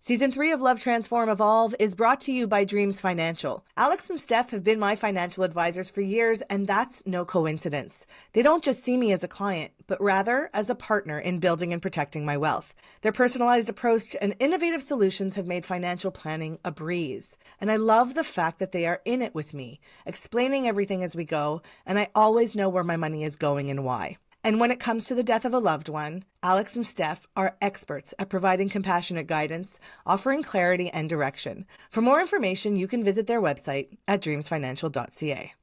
Season 3 of Love Transform Evolve is brought to you by Dreams Financial. Alex and Steph have been my financial advisors for years, and that's no coincidence. They don't just see me as a client, but rather as a partner in building and protecting my wealth. Their personalized approach and innovative solutions have made financial planning a breeze. And I love the fact that they are in it with me, explaining everything as we go, and I always know where my money is going and why. And when it comes to the death of a loved one, Alex and Steph are experts at providing compassionate guidance, offering clarity and direction. For more information, you can visit their website at dreamsfinancial.ca.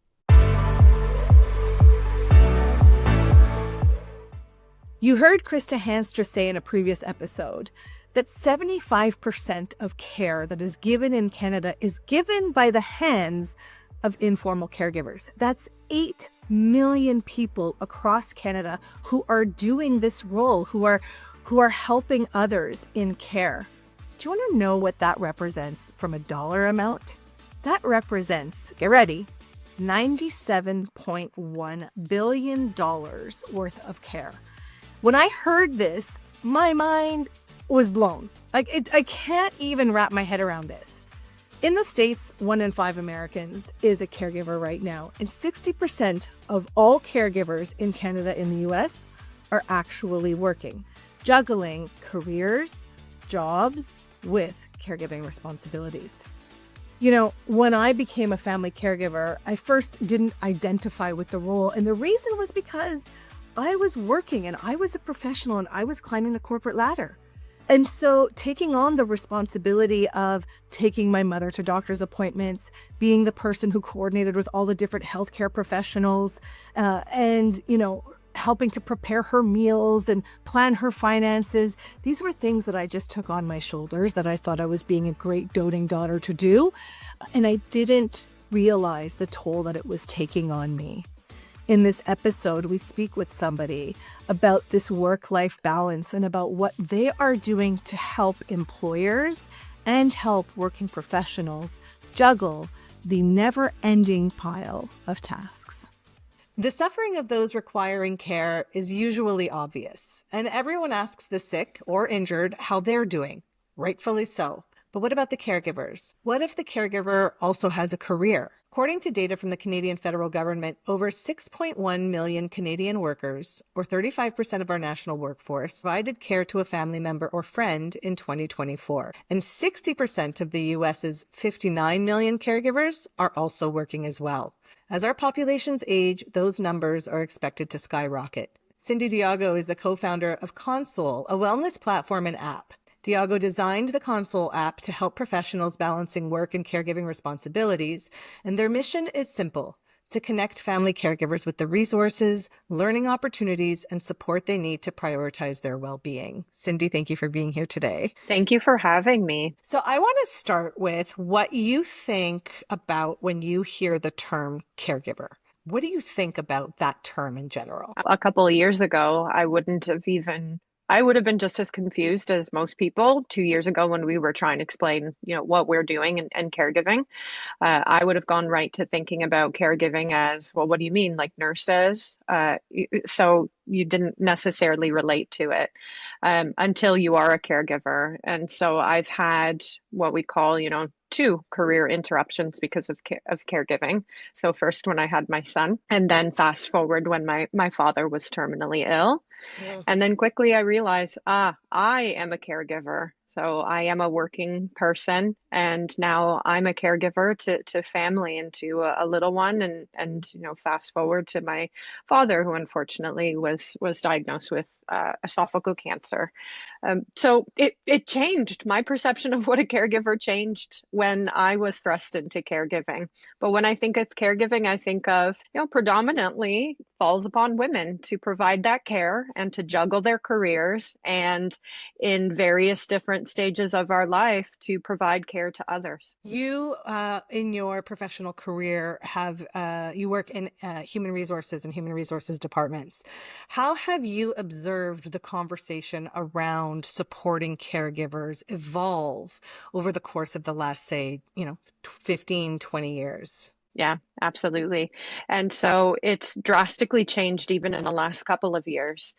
You heard Krista Hanstra say in a previous episode that 75% of care that is given in Canada is given by the hands of informal caregivers. That's 8 million people across Canada who are doing this role, who are helping others in care. Do you want to know what that represents from a dollar amount? That represents, get ready, $97.1 billion worth of care. When I heard this, my mind was blown. I can't even wrap my head around this. In the States, 1 in 5 Americans is a caregiver right now, and 60% of all caregivers in Canada and the US are actually working, juggling careers, jobs with caregiving responsibilities. You know, when I became a family caregiver, I first didn't identify with the role, and the reason was because I was working and I was a professional and I was climbing the corporate ladder. And so taking on the responsibility of taking my mother to doctor's appointments, being the person who coordinated with all the different healthcare professionals, and, helping to prepare her meals and plan her finances. These were things that I just took on my shoulders that I thought I was being a great doting daughter to do. And I didn't realize the toll that it was taking on me. In this episode, we speak with somebody about this work-life balance and about what they are doing to help employers and help working professionals juggle the never-ending pile of tasks. The suffering of those requiring care is usually obvious, and everyone asks the sick or injured how they're doing, rightfully so. But what about the caregivers? What if the caregiver also has a career? According to data from the Canadian federal government, over 6.1 million Canadian workers, or 35% of our national workforce, provided care to a family member or friend in 2024. And 60% of the US's 59 million caregivers are also working as well. As our populations age, those numbers are expected to skyrocket. Cindy Diogo is the co-founder of ConSoul, a wellness platform and app. Diogo designed the ConSoul app to help professionals balancing work and caregiving responsibilities, and their mission is simple: to connect family caregivers with the resources, learning opportunities, and support they need to prioritize their well-being. Cindy, thank you for being here today. Thank you for having me. So I want to start with what you think about when you hear the term caregiver. What do you think about that term in general? A couple of years ago, I would have been just as confused as most people 2 years ago when we were trying to explain, what we're doing and caregiving. I would have gone right to thinking about caregiving as, well, what do you mean, like nurses? So you didn't necessarily relate to it until you are a caregiver. And so I've had what we call, 2 career interruptions because of caregiving. So first when I had my son, and then fast forward when my father was terminally ill. Yeah. And then quickly I realized, I am a caregiver. So I am a working person, and now I'm a caregiver to family and to a little one. And fast forward to my father, who unfortunately was diagnosed with esophageal cancer. So it changed. My perception of what a caregiver changed when I was thrust into caregiving. But when I think of caregiving, I think of, predominantly falls upon women to provide that care and to juggle their careers and in various different stages of our life to provide care to others. You, in your professional career, you work in human resources and human resources departments. How have you observed the conversation around supporting caregivers evolve over the course of the last, say, 15, 20 years? Yeah, absolutely. And so it's drastically changed even in the last couple of years.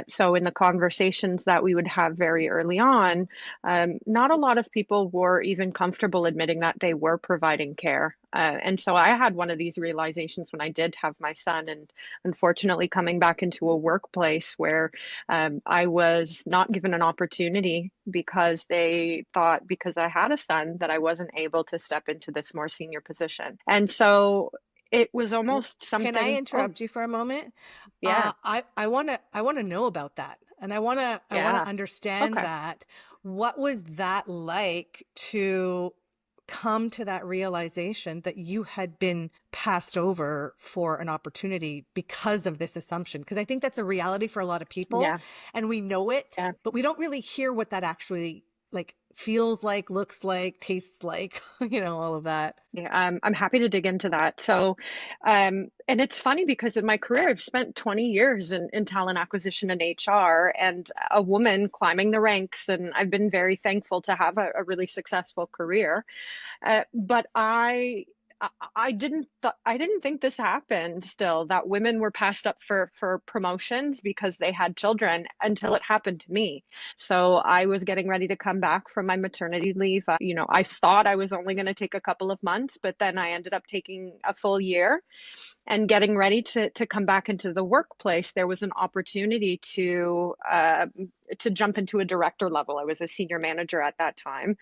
So, in the conversations that we would have very early on, not a lot of people were even comfortable admitting that they were providing care. And so I had one of these realizations when I did have my son, and unfortunately, coming back into a workplace where I was not given an opportunity because they thought because I had a son that I wasn't able to step into this more senior position. And so it was almost Can I something, oh, interrupt you for a moment? yeah, I wanna know about that, and I wanna yeah, understand okay, that. What was that like to come to that realization that you had been passed over for an opportunity because of this assumption? Because I think that's a reality for a lot of people, yeah, and we know it, yeah. but we don't really hear what that actually like feels like, looks like, tastes like, all of that. Yeah, I'm happy to dig into that. So, and it's funny because in my career, I've spent 20 years in talent acquisition and HR, and a woman climbing the ranks, and I've been very thankful to have a really successful career. But I didn't think this happened still, that women were passed up for promotions because they had children until it happened to me. So I was getting ready to come back from my maternity leave. I thought I was only going to take a couple of months, but then I ended up taking a full year and getting ready to come back into the workplace. There was an opportunity to jump into a director level. I was a senior manager at that time,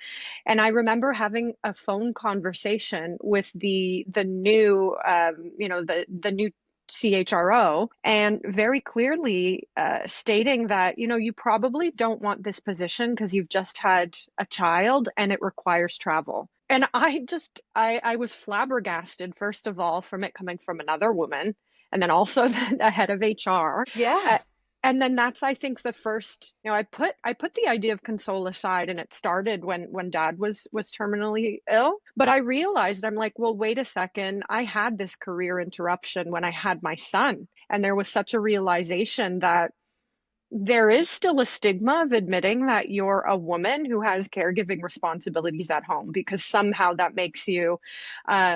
and I remember having a phone conversation with the new the new CHRO, and very clearly stating that you probably don't want this position because you've just had a child and it requires travel. And I was flabbergasted, first of all, from it coming from another woman, and then also the head of HR. Yeah. Uh, and then that's, I think, the first, I put the idea of ConSoul aside, and it started when dad was terminally ill. But I realized, I'm like, well, wait a second. I had this career interruption when I had my son. And there was such a realization that there is still a stigma of admitting that you're a woman who has caregiving responsibilities at home, because somehow that makes you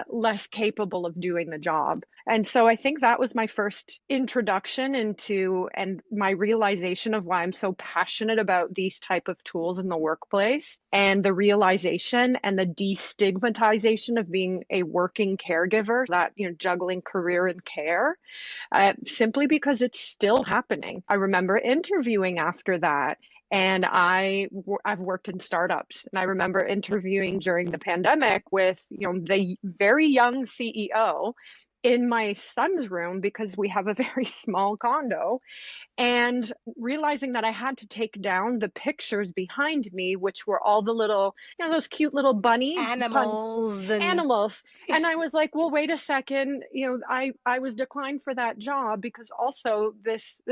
less capable of doing the job. And so I think that was my first introduction into, and my realization of why I'm so passionate about these type of tools in the workplace, and the realization and the destigmatization of being a working caregiver, that juggling career and care, simply because it's still happening. I remember interviewing after that, and I've worked in startups, and I remember interviewing during the pandemic with the very young CEO in my son's room, because we have a very small condo, and realizing that I had to take down the pictures behind me, which were all the little, those cute little Animals and animals. And I was like, well, wait a second, I was declined for that job because also this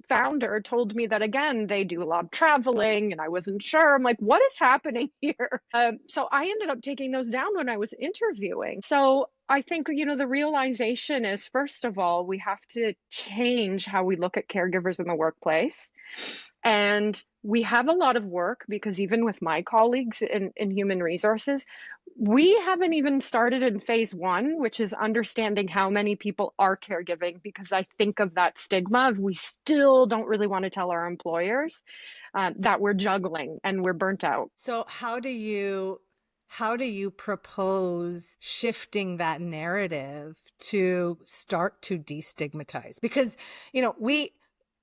founder told me that, again, they do a lot of traveling, and I wasn't sure. I'm like, what is happening here? So I ended up taking those down when I was interviewing. So I think, the realization is, first of all, we have to change how we look at caregivers in the workplace. And we have a lot of work, because even with my colleagues in human resources, we haven't even started in phase one, which is understanding how many people are caregiving, because I think of that stigma of, we still don't really want to tell our employers that we're juggling and we're burnt out. so how do you propose shifting that narrative to start to destigmatize? Because,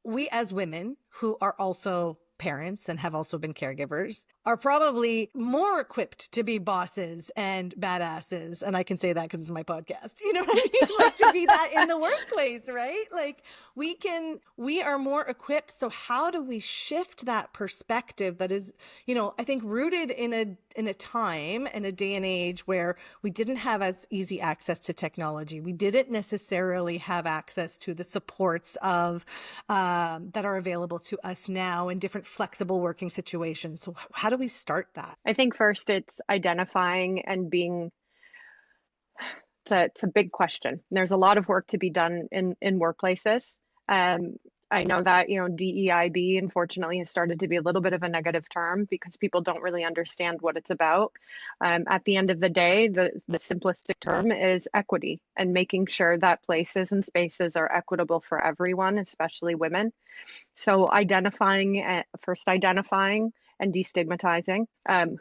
we as women who are also parents and have also been caregivers are probably more equipped to be bosses and badasses. And I can say that because it's my podcast. You know what I mean? Like, to be that in the workplace, right? Like, we are more equipped. So how do we shift that perspective that is, I think rooted in a time and a day and age where we didn't have as easy access to technology. We didn't necessarily have access to the supports of that are available to us now in different flexible working situations. So how do we start that? I think first it's identifying and being, it's a big question. There's a lot of work to be done in workplaces. Um, I know that, DEIB unfortunately has started to be a little bit of a negative term because people don't really understand what it's about. At the end of the day, the simplistic term is equity and making sure that places and spaces are equitable for everyone, especially women. So first identifying and destigmatizing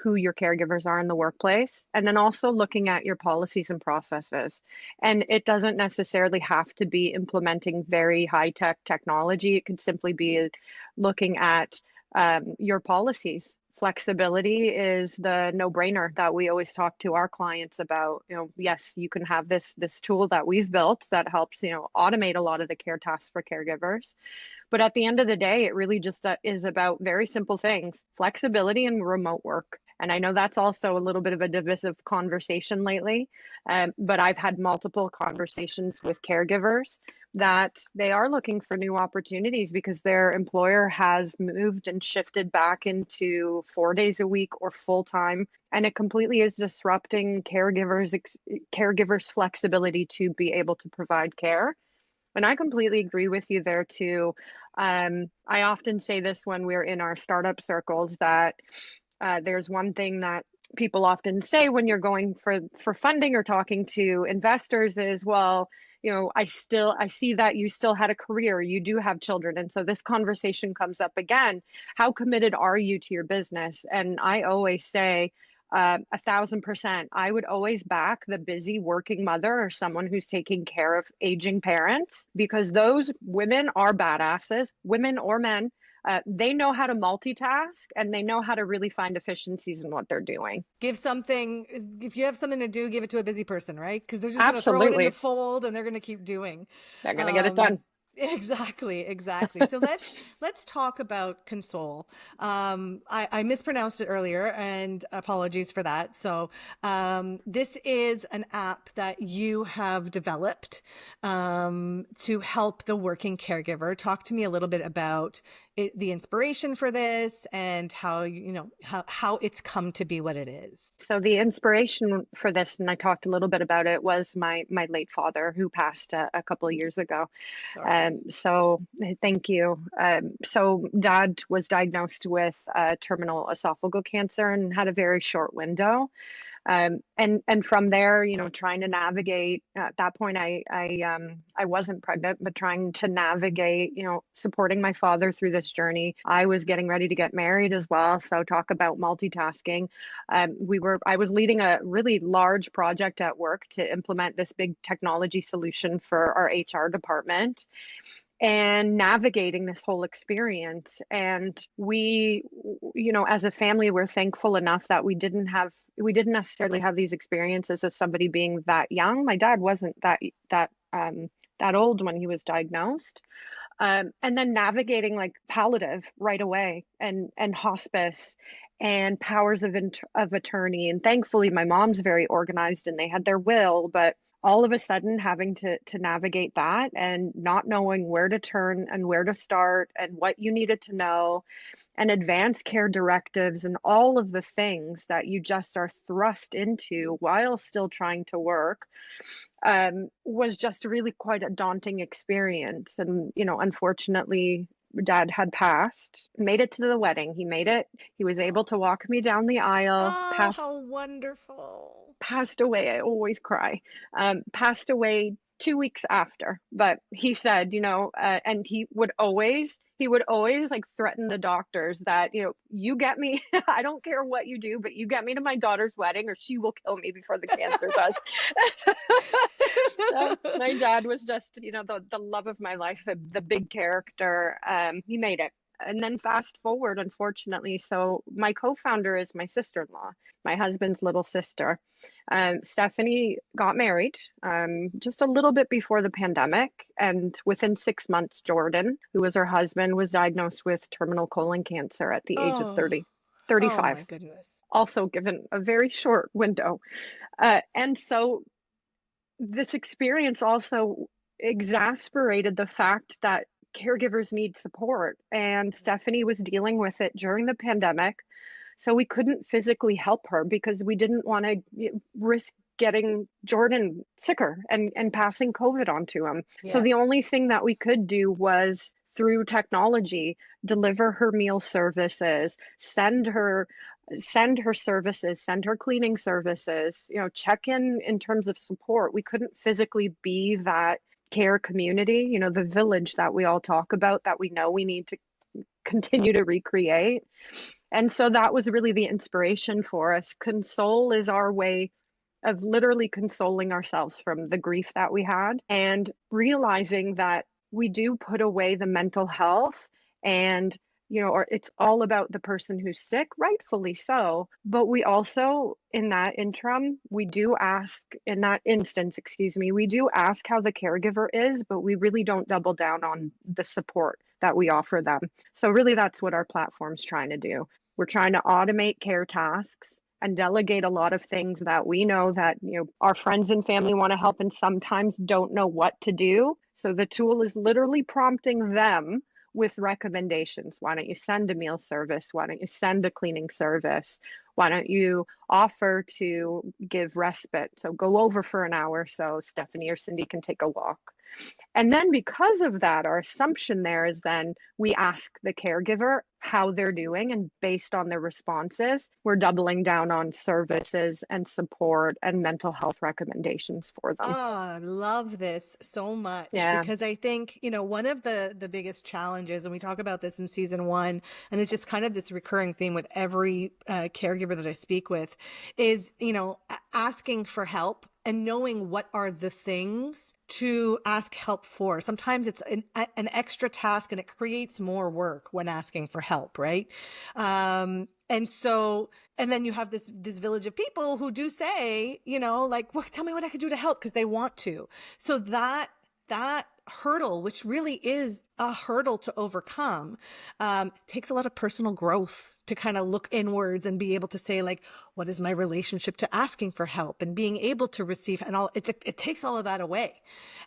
who your caregivers are in the workplace, and then also looking at your policies and processes. And it doesn't necessarily have to be implementing very high-tech technology. It could simply be looking at your policies. Flexibility is the no-brainer that we always talk to our clients about. Yes, you can have this tool that we've built that helps, automate a lot of the care tasks for caregivers. But at the end of the day, it really just is about very simple things, flexibility and remote work. And I know that's also a little bit of a divisive conversation lately, but I've had multiple conversations with caregivers that they are looking for new opportunities because their employer has moved and shifted back into 4 days a week or full time. And it completely is disrupting caregivers' flexibility to be able to provide care. And I completely agree with you there too. I often say this when we're in our startup circles that there's one thing that people often say when you're going for funding or talking to investors is, well, I see that you still had a career, you do have children. And so this conversation comes up again. How committed are you to your business? And I always say, 1,000%. I would always back the busy working mother or someone who's taking care of aging parents because those women are badasses, women or men. They know how to multitask and they know how to really find efficiencies in what they're doing. If you have something to do, give it to a busy person, right? Because they're just going to throw it in the Absolutely. fold and they're going to keep doing. They're going to get it done. Exactly. So let's talk about ConSoul. I mispronounced it earlier, and apologies for that. So this is an app that you have developed to help the working caregiver. Talk to me a little bit about the inspiration for this and how it's come to be what it is. So the inspiration for this, and I talked a little bit about it, was my late father who passed a couple of years ago. Sorry. So thank you. So Dad was diagnosed with terminal esophageal cancer and had a very short window. And from there, trying to navigate. At that point, I wasn't pregnant, but trying to navigate, supporting my father through this journey. I was getting ready to get married as well. So talk about multitasking. I was leading a really large project at work to implement this big technology solution for our HR department and navigating this whole experience. And we, as a family, we're thankful enough that we didn't necessarily have these experiences as somebody being that young. My dad wasn't that old when he was diagnosed. And then navigating like palliative right away and hospice and powers of attorney. And thankfully, my mom's very organized and they had their will, but all of a sudden having to navigate that and not knowing where to turn and where to start and what you needed to know and advanced care directives and all of the things that you just are thrust into while still trying to work was just really quite a daunting experience. And, unfortunately, Dad had passed, made it to the wedding. He made it. He was able to walk me down the aisle, Oh, how wonderful. passed away. I always cry. Passed away 2 weeks after, but he said, and he would always like threaten the doctors that, you get me, I don't care what you do, but you get me to my daughter's wedding or she will kill me before the cancer does. So my dad was just, the love of my life, the big character. He made it. And then fast forward, unfortunately. So my co-founder is my sister-in-law, my husband's little sister. Stephanie got married just a little bit before the pandemic. And within 6 months, Jordan, who was her husband, was diagnosed with terminal colon cancer at the age of 35. Oh my goodness. Also given a very short window. And so this experience also exasperated the fact that caregivers need support. And Stephanie was dealing with it during the pandemic. So we couldn't physically help her because we didn't want to risk getting Jordan sicker and passing COVID on to him. Yeah. So the only thing that we could do was through technology, deliver her meal services, send her services, send her cleaning services, check in terms of support. We couldn't physically be that care community, the village that we all talk about, that we know we need to continue to recreate. And so that was really the inspiration for us. ConSoul is our way of literally consoling ourselves from the grief that we had, and realizing that we do put away the mental health, and or it's all about the person who's sick, rightfully so, but we also, in that interim, we do ask, in that instance, excuse me, we do ask how the caregiver is, but we really don't double down on the support that we offer them. So really, that's what our platform's trying to do. We're trying to automate care tasks and delegate a lot of things that we know that our friends and family want to help and sometimes don't know what to do. So the tool is literally prompting them with recommendations. Why don't you send a meal service? Why don't you send a cleaning service? Why don't you offer to give respite? So go over for an hour so Stephanie or Cindy can take a walk. And then because of that, our assumption there is then we ask the caregiver how they're doing, and based on their responses, we're doubling down on services and support and mental health recommendations for them. Oh, I love this so much, Yeah. because I think, one of the biggest challenges, and we talk about this in season one, and it's just kind of this recurring theme with every caregiver that I speak with, is, asking for help and knowing what are the things to ask help for. Sometimes it's an extra task, and it creates more work when asking for help, right? And so, and then you have this village of people who do say, like, well, tell me what I could do to help, because they want to. So that hurdle, which really is a hurdle to overcome, takes a lot of personal growth to kind of look inwards and be able to say, like, what is my relationship to asking for help and being able to receive, and all it takes all of that away.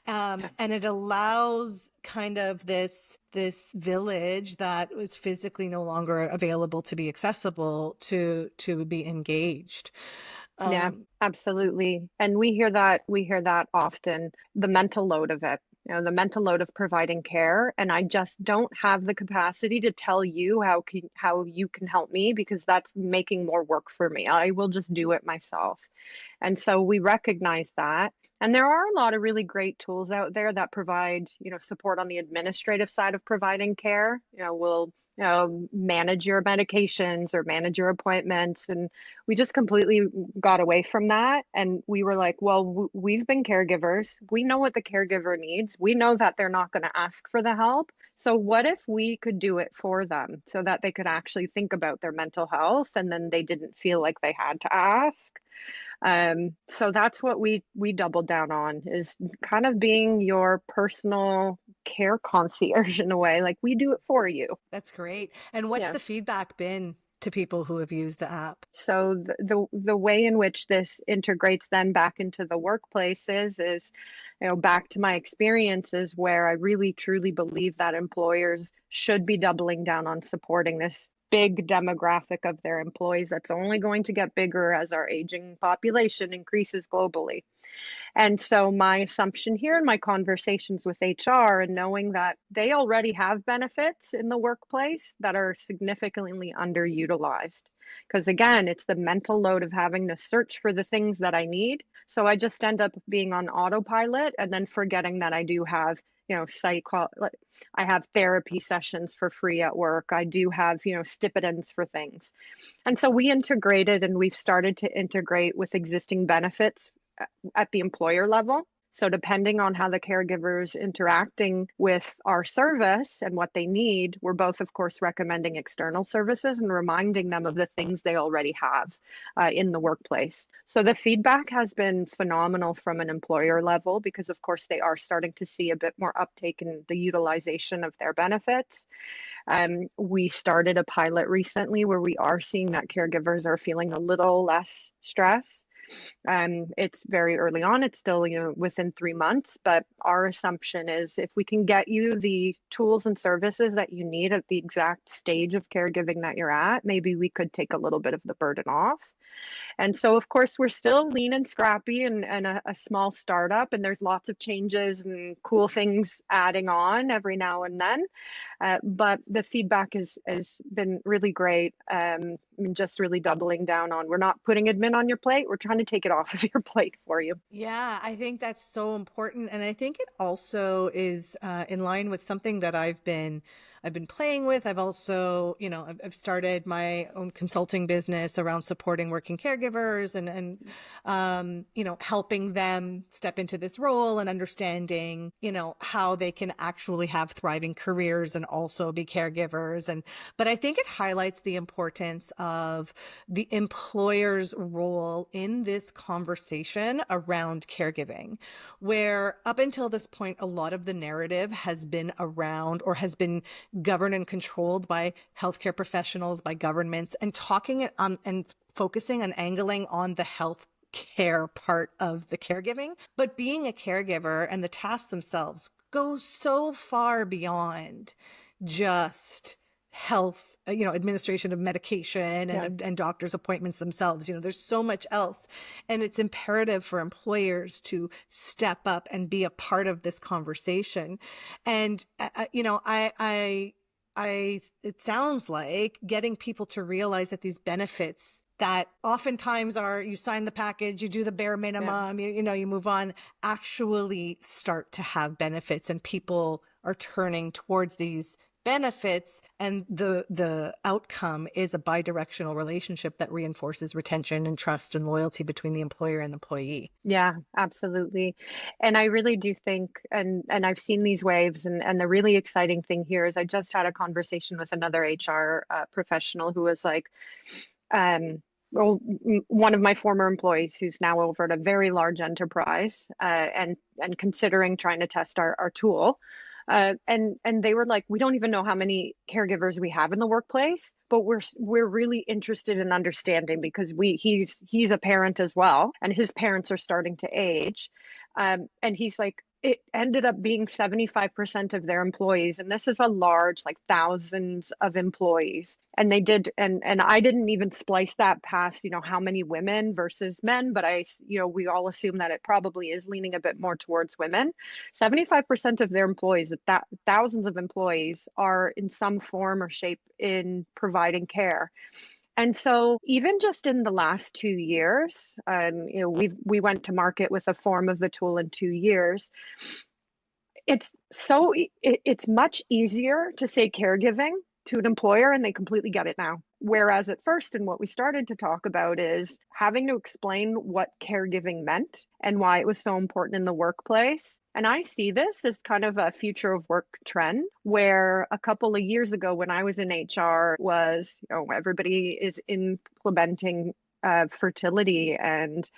And it allows kind of this village that is physically no longer available to be accessible to be engaged. Yeah, absolutely. And we hear that often, the mental load of it, the mental load of providing care. And I just don't have the capacity to tell you how you can help me, because that's making more work for me. I will just do it myself. And so we recognize that. And there are a lot of really great tools out there that provide, support on the administrative side of providing care. We'll manage your medications or manage your appointments. And we just completely got away from that. And we were like, well, we've been caregivers. We know what the caregiver needs. We know that they're not going to ask for the help. So what if we could do it for them so that they could actually think about their mental health, and then they didn't feel like they had to ask? So that's what we doubled down on, is kind of being your personal care concierge in a way. Like, we do it for you. That's great. And what's Yeah. the feedback been to people who have used the app? So the way in which this integrates then back into the workplaces is, back to my experiences, where I really truly believe that employers should be doubling down on supporting this big demographic of their employees that's only going to get bigger as our aging population increases globally. And so my assumption here in my conversations with HR, and knowing that they already have benefits in the workplace that are significantly underutilized. Because again, it's the mental load of having to search for the things that I need. So I just end up being on autopilot, and then forgetting that I do have, I have therapy sessions for free at work. I do have, stipends for things. And so we integrated, and we've started to integrate with existing benefits at the employer level. So depending on how the caregiver's interacting with our service and what they need, we're both, of course, recommending external services and reminding them of the things they already have in the workplace. So the feedback has been phenomenal from an employer level, because, of course, they are starting to see a bit more uptake in the utilization of their benefits. We started a pilot recently where we are seeing that caregivers are feeling a little less stress. It's very early on. It's still, within 3 months, but our assumption is if we can get you the tools and services that you need at the exact stage of caregiving that you're at, maybe we could take a little bit of the burden off. And so, of course, we're still lean and scrappy and a small startup, and there's lots of changes and cool things adding on every now and then. But the feedback has been really great. Just really doubling down on, we're not putting admin on your plate. We're trying to take it off of your plate for you. Yeah, I think that's so important, and I think it also is in line with something that I've been playing with. I've also, I've started my own consulting business around supporting working caregivers and helping them step into this role and understanding, how they can actually have thriving careers and also be caregivers. But I think it highlights the importance of the employer's role in this conversation around caregiving, where up until this point, a lot of the narrative has been around or has been governed and controlled by healthcare professionals, by governments, and talking it on and focusing and angling on the health care part of the caregiving. But being a caregiver and the tasks themselves go so far beyond just health, administration of medication Yeah. and doctor's appointments themselves. There's so much else. And it's imperative for employers to step up and be a part of this conversation. And, it sounds like getting people to realize that these benefits that oftentimes are, you sign the package, you do the bare minimum, you move on, actually start to have benefits, and people are turning towards these benefits, and the outcome is a bidirectional relationship that reinforces retention and trust and loyalty between the employer and the employee. Yeah, absolutely. And I really do think, and I've seen these waves, and the really exciting thing here is I just had a conversation with another HR professional who was like, well, one of my former employees who's now over at a very large enterprise, and considering trying to test our tool. And they were like, we don't even know how many caregivers we have in the workplace, but we're really interested in understanding, because he's a parent as well, and his parents are starting to age. And he's like, it ended up being 75% of their employees, and this is a large, like thousands of employees. And they did, and I didn't even splice that past, how many women versus men, but we all assume that it probably is leaning a bit more towards women. 75% of their employees, that thousands of employees, are in some form or shape in providing care. And so even just in the last 2 years, we went to market with a form of the tool in 2 years. It's much easier to say caregiving to an employer, and they completely get it now. Whereas at first, and what we started to talk about, is having to explain what caregiving meant and why it was so important in the workplace. And I see this as kind of a future of work trend, where a couple of years ago when I was in HR was, everybody is implementing fertility and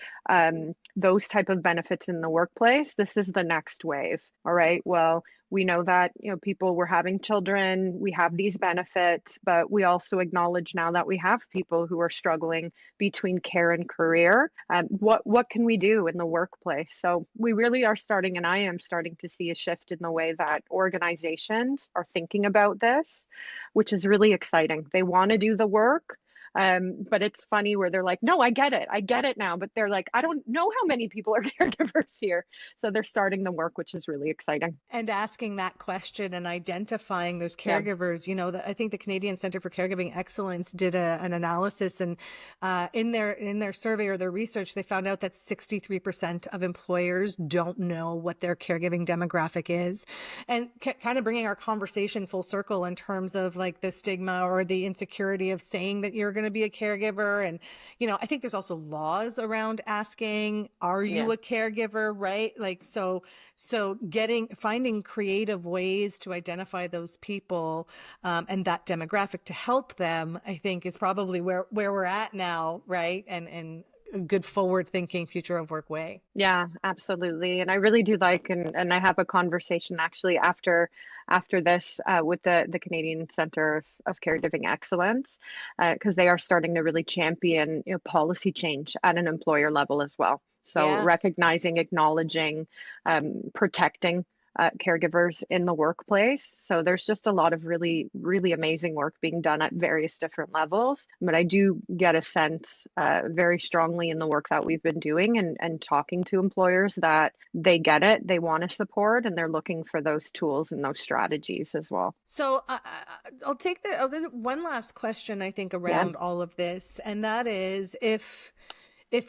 those type of benefits in the workplace. This is the next wave. All right. Well, we know that people were having children. We have these benefits, but we also acknowledge now that we have people who are struggling between care and career. What can we do in the workplace? So we really are starting, and I am starting to see a shift in the way that organizations are thinking about this, which is really exciting. They want to do the work. But it's funny where they're like, no, I get it now. But they're like, I don't know how many people are caregivers here. So they're starting the work, which is really exciting. And asking that question and identifying those Yeah. caregivers, I think the Canadian Centre for Caregiving Excellence did an analysis, and in their survey or their research, they found out that 63% of employers don't know what their caregiving demographic is, and kind of bringing our conversation full circle in terms of like the stigma or the insecurity of saying that you're going to be a caregiver. And, I think there's also laws around asking, are Yeah. you a caregiver, right? Like, so finding creative ways to identify those people, and that demographic to help them, I think is probably where we're at now, right? And a good forward thinking future of work way. Yeah, absolutely. And I really do like, and I have a conversation actually after this with the Canadian Centre of Caregiving Excellence, because they are starting to really champion policy change at an employer level as well. So Yeah. recognizing, acknowledging, protecting caregivers in the workplace. So there's just a lot of really, really amazing work being done at various different levels. But I do get a sense very strongly in the work that we've been doing and talking to employers that they get it, they want to support, and they're looking for those tools and those strategies as well. So I'll take one last question, I think, Yeah. around all of this, and that is if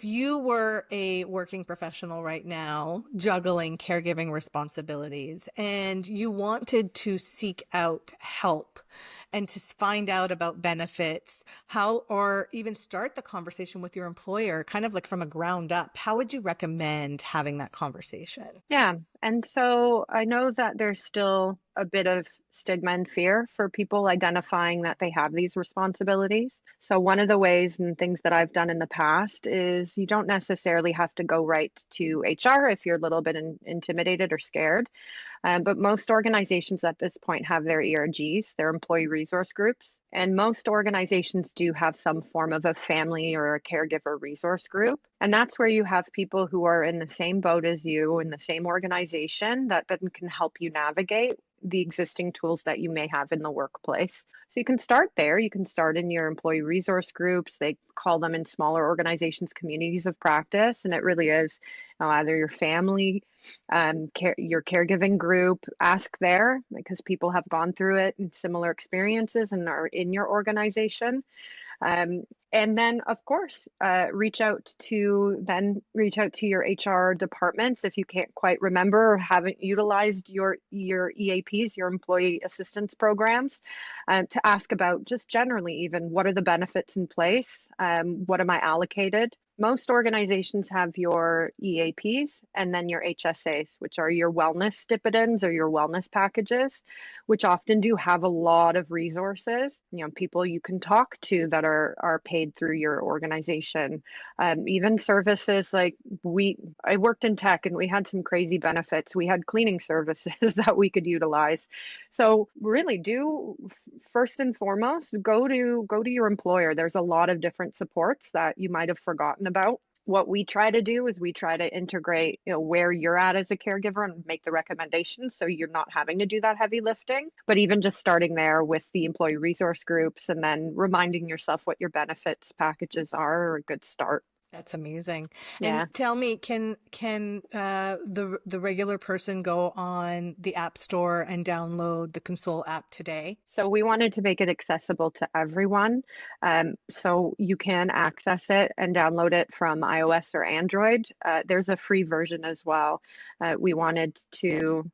you were a working professional right now, juggling caregiving responsibilities, and you wanted to seek out help and to find out about benefits, or even start the conversation with your employer, kind of like from a ground up, how would you recommend having that conversation? Yeah. And so I know that there's still a bit of stigma and fear for people identifying that they have these responsibilities. So one of the ways and things that I've done in the past is you don't necessarily have to go right to HR if you're a little bit intimidated or scared. But most organizations at this point have their ERGs, their employee resource groups. And most organizations do have some form of a family or a caregiver resource group. And that's where you have people who are in the same boat as you in the same organization that then can help you navigate the existing tools that you may have in the workplace. So you can start there. You can start in your employee resource groups. They call them in smaller organizations communities of practice. And it really is either your family, your caregiving group. Ask there because people have gone through it in similar experiences and are in your organization. And then, of course, reach out to your HR departments if you can't quite remember or haven't utilized your EAPs, your employee assistance programs, to ask about just generally even what are the benefits in place, what am I allocated. Most organizations have your EAPs and then your HSAs, which are your wellness stipends or your wellness packages, which often do have a lot of resources, people you can talk to that are paid through your organization. Even services like I worked in tech and we had some crazy benefits. We had cleaning services that we could utilize. So really first and foremost, go to your employer. There's a lot of different supports that you might have forgotten about. What we try to do is we try to integrate, where you're at as a caregiver and make the recommendations so you're not having to do that heavy lifting. But even just starting there with the employee resource groups and then reminding yourself what your benefits packages are a good start. That's amazing. Yeah. And tell me, can the regular person go on the App Store and download the ConSoul app today? So we wanted to make it accessible to everyone. So you can access it and download it from iOS or Android. There's a free version as well. We wanted to,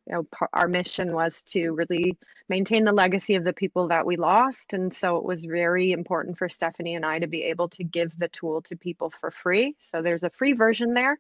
our mission was to really maintain the legacy of the people that we lost. And so it was very important for Stephanie and I to be able to give the tool to people for free. So there's a free version there.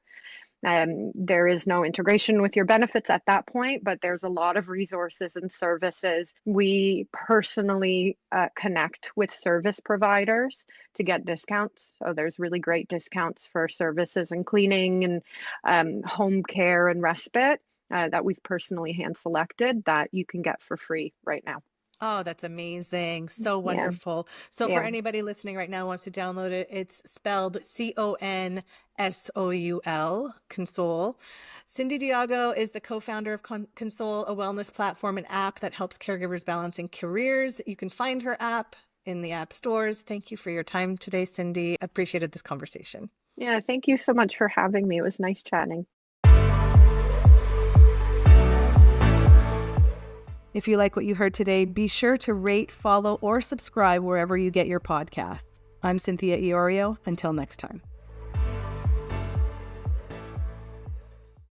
There is no integration with your benefits at that point, but there's a lot of resources and services. We personally connect with service providers to get discounts. So there's really great discounts for services and cleaning and home care and respite that we've personally hand selected that you can get for free right now. Oh, that's amazing. So wonderful. So for anybody listening right now who wants to download it, it's spelled ConSoul, ConSoul. Cindy Diogo is the co-founder of ConSoul, a wellness platform and app that helps caregivers balancing careers. You can find her app in the app stores. Thank you for your time today, Cindy. Appreciated this conversation. Yeah, thank you so much for having me. It was nice chatting. If you like what you heard today, be sure to rate, follow, or subscribe wherever you get your podcasts. I'm Cynthia Iorio. Until next time.